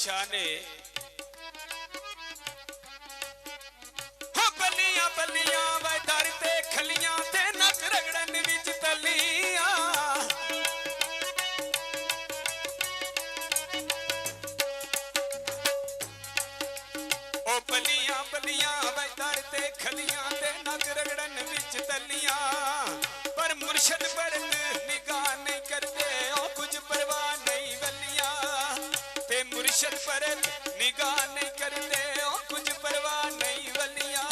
शाह ने हो बलियां बलियां वे दर ते खलियां ते नक रगड़न विच तलियां ओ बलियां बलियां वे दर ते खलियां ते नक रगड़न विच तलियां पर मुर्शद परत निगाह नहीं करते ओ कुछ परवाह नहीं वलियां ते मुर्शद परत निगाह नहीं करते ओ कुछ परवाह नहीं वलियां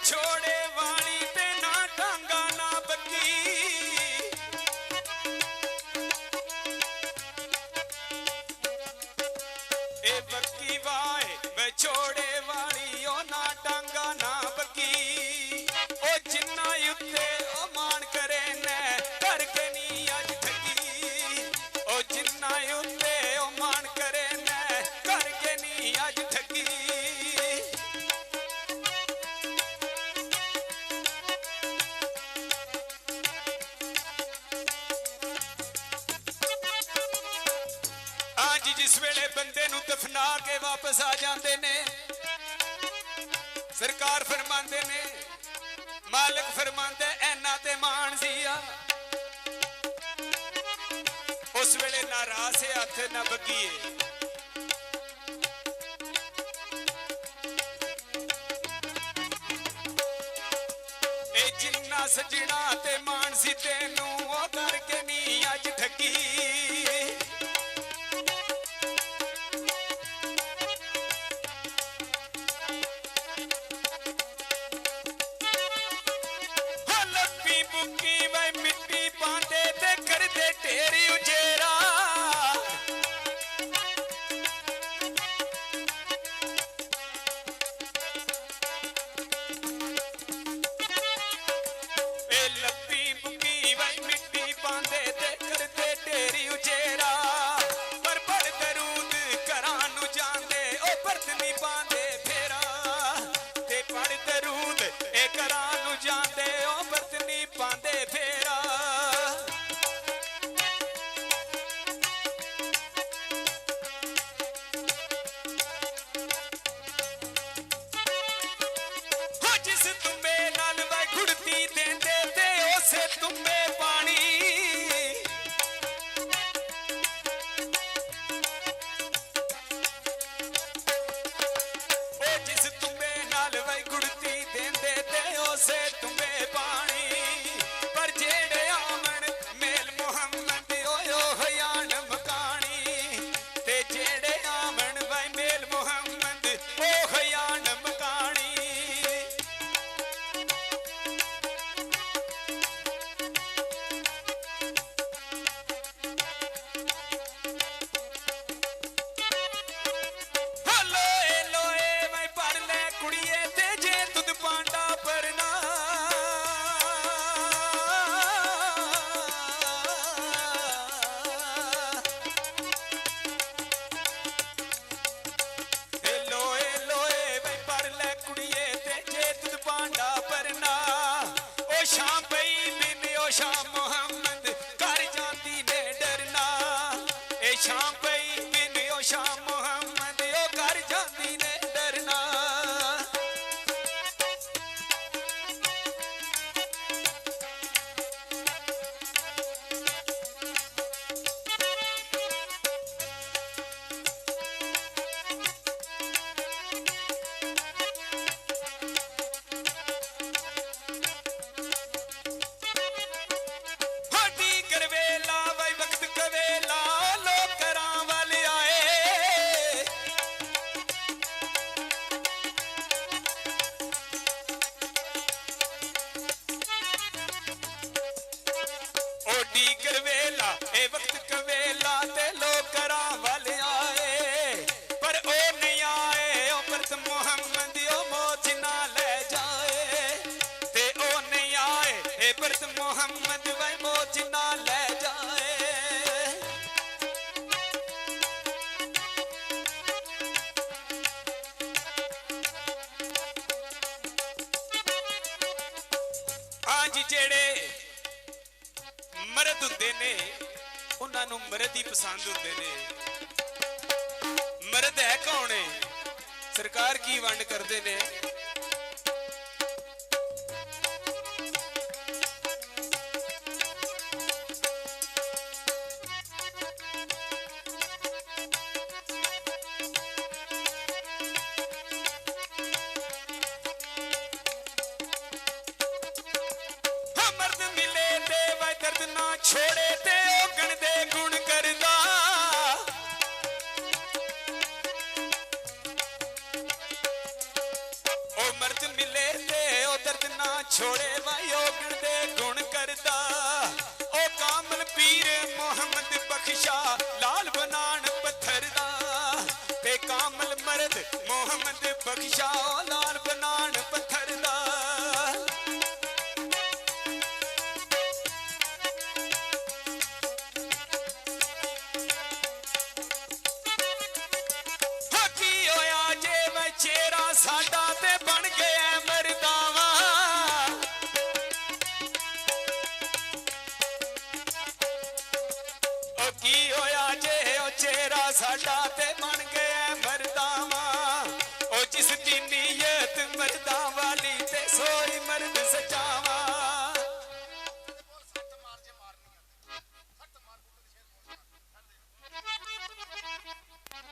छोड़े वाली ते ना टांगा ना बकी ए बकी वाए वे छोड़े वाली ओ ना टांगा ना बकी ओ जिन्ना उत्ते ओ मान करे ने करके नी अज ठगी ओ जिन्ना उत्ते ओ मान करे ने करके नी अज ठगी जिस वेले बंदे नूं दफना के वापस आ जाते ने सरकार फरमाते ने मालिक फरमाते ऐना ते मान सिया उस वेले ना रास हथ ना बगिए ए जिन्ना सजना ते मान सी तेनू ओ करके नी अज ठगी बुकी वे मिट्टी पांदे ते करदे ढेरी उजेरा ए लपी बुकी वे मिट्टी पांदे ने उन्होंने मर्द ही पसंद होंदे ने। मर्द है कौन है? सरकार की वंड करते ने। मर्द मिले ते वह दर्द ना छोड़े ते ओगण दे गुण करदा। ओ मर्द मिले ते ओ दर्द ना छोड़े वह ओगण दे गुण करदा। ओ कामल पीर मोहम्मद बख्शा लाल बनान पत्थर दा। ते कामल मर्द मोहम्मद बख्शा लाल बनान पत्थर दा। चेहरा साडा ते बन गया मरदावा। ओ की होया जे ओ चेहरा साडा ते बन गया मरदावा। ओ जिस दी नीयत मरदावा